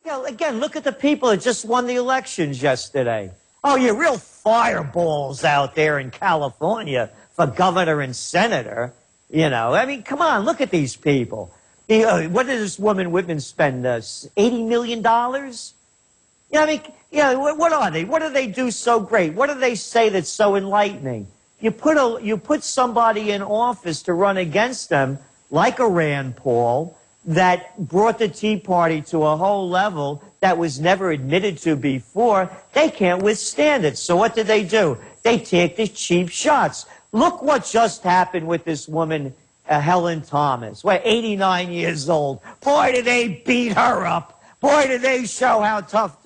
Again, look at the people that just won the elections yesterday. Oh, you're real fireballs out there in California for governor and senator. I mean, come on, look at these people. What did this woman spend? $80 million? What are they? What do they do so great? What do they say that's so enlightening? You put somebody in office to run against them, like a Rand Paul, that brought the Tea Party to a whole level that was never admitted to before. They can't withstand it. So what do? They take the cheap shots. Look what just happened with this woman, Helen Thomas. 89 years old. Boy, did they beat her up. Boy, did they show how tough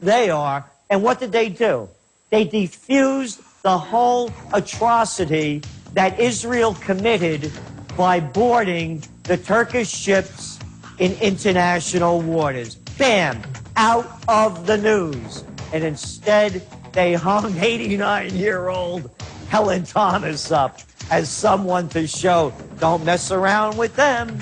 they are. And what did they do? They defused the whole atrocity that Israel committed by boarding the Turkish ships in international waters. Bam! Out of the news. And instead, they hung 89-year-old Helen Thomas up as someone to show, don't mess around with them.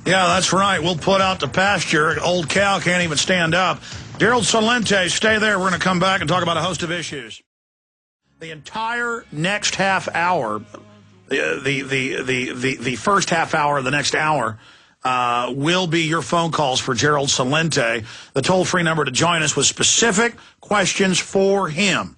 Yeah, that's right. We'll put out to pasture. Old cow can't even stand up. Gerald Celente, stay there. We're going to come back and talk about a host of issues. The entire next half hour, the first half hour of the next hour, will be your phone calls for Gerald Celente. The toll-free number to join us with specific questions for him.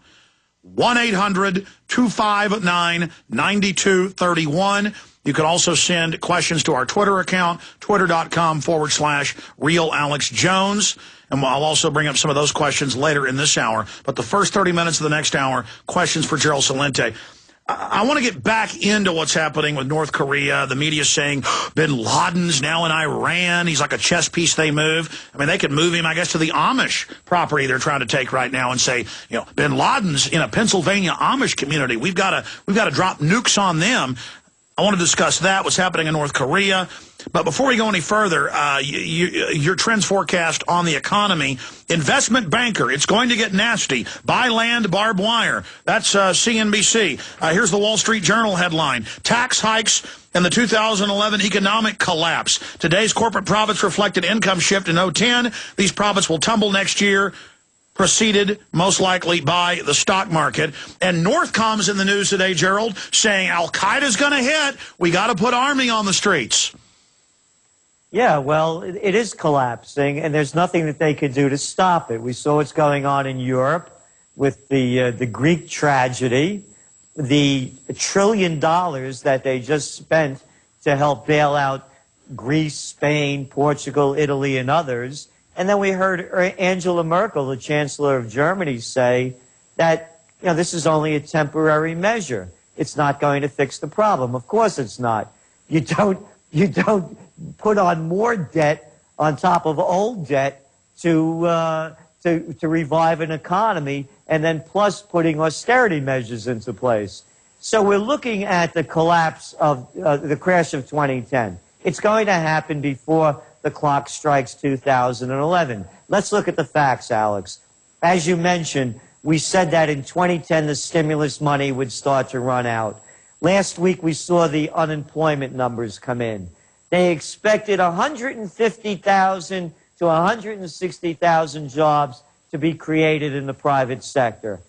1-800-259-9231. You can also send questions to our Twitter account, twitter.com/RealAlexJones. And I'll also bring up some of those questions later in this hour. But the first 30 minutes of the next hour, questions for Gerald Celente. I want to get back into what's happening with North Korea. The media saying bin Laden's now in Iran. He's like a chess piece they move. I mean, they could move him, I guess, to the Amish property they're trying to take right now and say, bin Laden's in a Pennsylvania Amish community. We've got to drop nukes on them. I want to discuss that, what's happening in North Korea. But before we go any further, your trends forecast on the economy. Investment banker, it's going to get nasty. Buy land, barbed wire. That's CNBC. Here's the Wall Street Journal headline. Tax hikes and the 2011 economic collapse. Today's corporate profits reflected income shift in 2010. These profits will tumble next year, preceded most likely by the stock market. And Northcom's in the news today, Gerald, saying Al-Qaeda's going to hit. We got to put army on the streets. Yeah, well, it is collapsing, and there's nothing that they could do to stop it. We saw what's going on in Europe with the Greek tragedy, the $1 trillion that they just spent to help bail out Greece, Spain, Portugal, Italy, and others. And then we heard Angela Merkel, the Chancellor of Germany, say that this is only a temporary measure. It's not going to fix the problem. Of course it's not. You don't put on more debt on top of old debt to revive an economy, and then plus putting austerity measures into place. So we're looking at the collapse of the crash of 2010. It's going to happen before the clock strikes 2011. Let's look at the facts, Alex. As you mentioned, we said that in 2010 the stimulus money would start to run out. Last week we saw the unemployment numbers come in. They expected 150,000 to 160,000 jobs to be created in the private sector.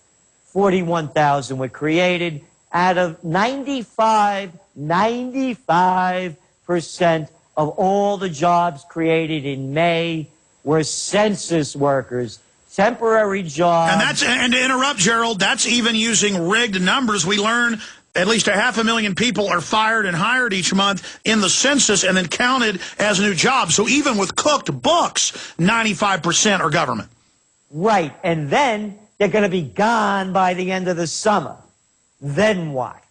41,000 were created out of 95% of all the jobs created in May were census workers, temporary jobs. And to interrupt, Gerald, that's even using rigged numbers. We learn at least 500,000 people are fired and hired each month in the census and then counted as new jobs. So even with cooked books, 95% are government. Right, and then they're going to be gone by the end of the summer. Then what?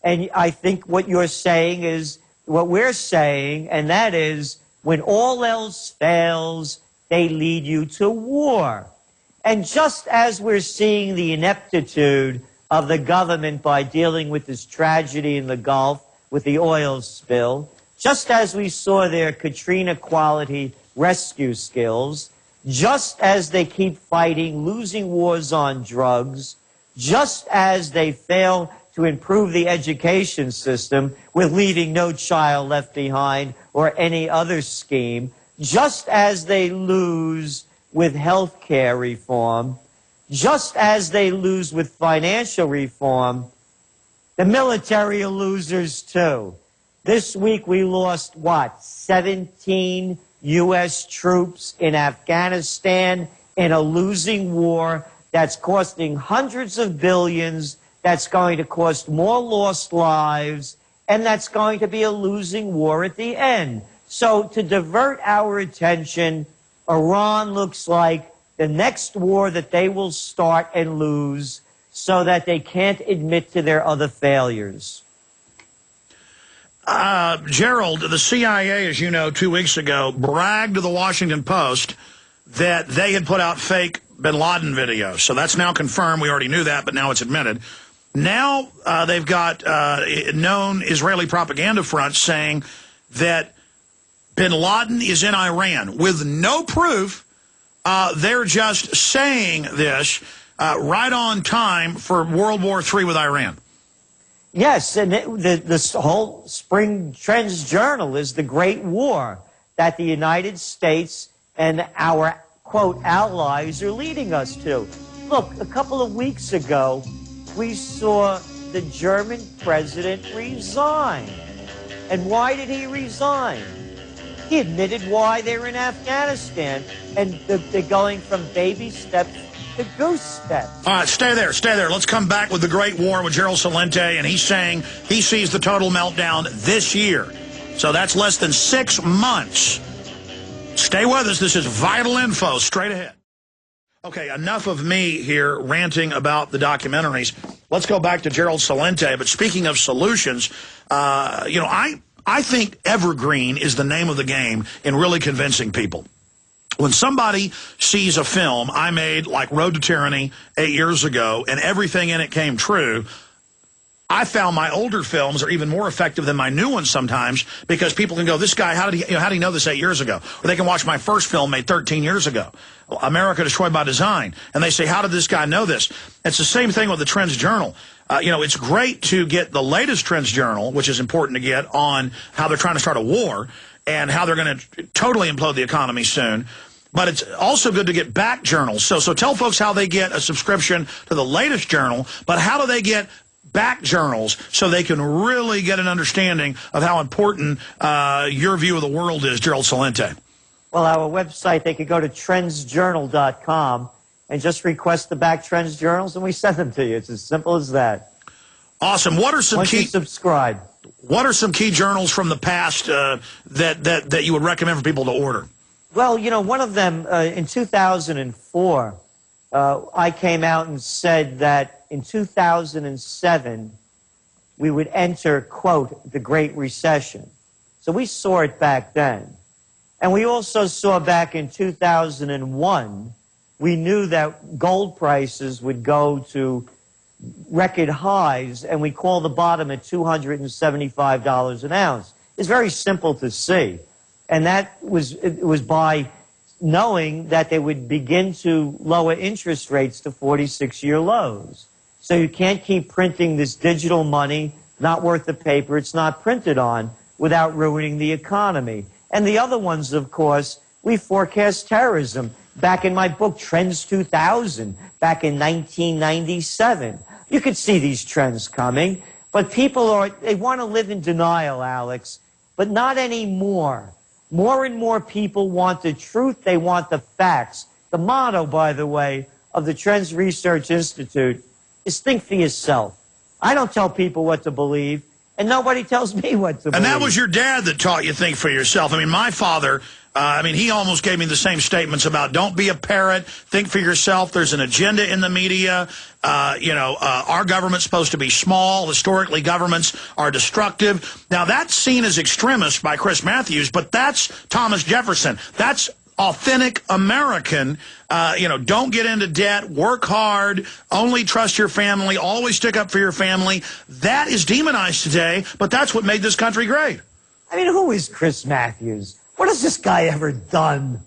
And I think what you're saying is what we're saying, and that is when all else fails, they lead you to war. And just as we're seeing the ineptitude of the government by dealing with this tragedy in the Gulf with the oil spill, just as we saw their Katrina quality rescue skills, just as they keep fighting losing wars on drugs, just as they fail to improve the education system with leaving no child left behind or any other scheme, just as they lose with health care reform, just as they lose with financial reform, the military are losers too. This week we lost, what, 17 U.S. troops in Afghanistan in a losing war that's costing hundreds of billions, that's going to cost more lost lives, and that's going to be a losing war at the end. So to divert our attention, Iran looks like the next war that they will start and lose so that they can't admit to their other failures. Gerald, the CIA, as you know, 2 weeks ago, bragged to the Washington Post that they had put out fake bin Laden videos. So that's now confirmed. We already knew that, but now it's admitted. Now they've got known Israeli propaganda fronts saying that bin Laden is in Iran with no proof. They're just saying this right on time for World War III with Iran. Yes, and this whole Spring Trends Journal is the great war that the United States and our, quote, allies are leading us to. Look, a couple of weeks ago, we saw the German president resign. And why did he resign? He admitted why they're in Afghanistan, and they're going from baby steps to goose steps. All right, stay there, stay there. Let's come back with the Great War with Gerald Celente, and he's saying he sees the total meltdown this year. So that's less than 6 months. Stay with us. This is vital info straight ahead. Okay, enough of me here ranting about the documentaries. Let's go back to Gerald Celente. But speaking of solutions, you know, I think evergreen is the name of the game in really convincing people. When somebody sees a film I made, like Road to Tyranny 8 years ago, and everything in it came true, I found my older films are even more effective than my new ones sometimes, because people can go, this guy, how did he know this 8 years ago? Or they can watch my first film made 13 years ago, America Destroyed by Design, and they say, how did this guy know this? It's the same thing with the Trends Journal. You know, it's great to get the latest Trends Journal, which is important to get, on how they're trying to start a war and how they're going to totally implode the economy soon. But it's also good to get back journals. So tell folks how they get a subscription to the latest journal, but how do they get back journals so they can really get an understanding of how important your view of the world is, Gerald Celente? Well, our website, they could go to trendsjournal.com and just request the back Trends Journals, and we send them to you. It's as simple as that. Awesome. What are some Once you key subscribe? What are some key journals from the past that you would recommend for people to order? Well, you know, one of them, in 2004, I came out and said that in 2007, we would enter, quote, the Great Recession. So we saw it back then. And we also saw back in 2001, we knew that gold prices would go to record highs, and we called the bottom at $275 an ounce. It's very simple to see. And that was by knowing that they would begin to lower interest rates to 46-year lows. So you can't keep printing this digital money, not worth the paper it's not printed on, without ruining the economy. And the other ones, of course, we forecast terrorism. Back in my book, Trends 2000, back in 1997. You could see these trends coming, but people they want to live in denial, Alex, but not anymore. More and more people want the truth. They want the facts. The motto, by the way, of the Trends Research Institute is think for yourself. I don't tell people what to believe, and nobody tells me what to believe. And that was your dad that taught you think for yourself. I mean, my father, he almost gave me the same statements about don't be a parrot, think for yourself. There's an agenda in the media. Our government's supposed to be small. Historically, governments are destructive. Now, that's seen as extremist by Chris Matthews, but that's Thomas Jefferson. That's authentic American. Don't get into debt, work hard, only trust your family, always stick up for your family. That is demonized today, but that's what made this country great. I mean, who is Chris Matthews? What has this guy ever done?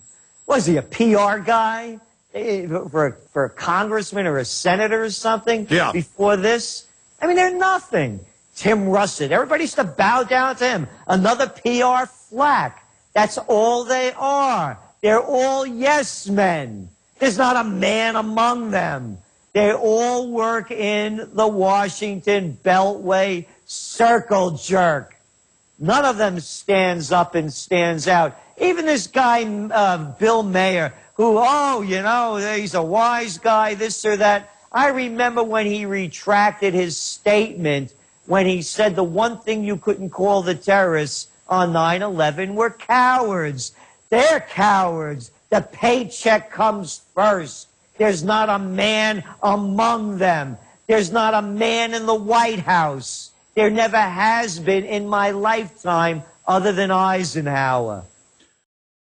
Was he a PR guy for a congressman or a senator or something? Yeah. Before this? I mean, they're nothing. Tim Russett. Everybody used to bow down to him. Another PR flack. That's all they are. They're all yes men. There's not a man among them. They all work in the Washington Beltway circle jerk. None of them stands up and stands out. Even this guy, Bill Mayer, who, oh, you know, he's a wise guy, this or that. I remember when he retracted his statement when he said the one thing you couldn't call the terrorists on 9/11 were cowards. They're cowards. The paycheck comes first. There's not a man among them. There's not a man in the White House. There never has been in my lifetime other than Eisenhower.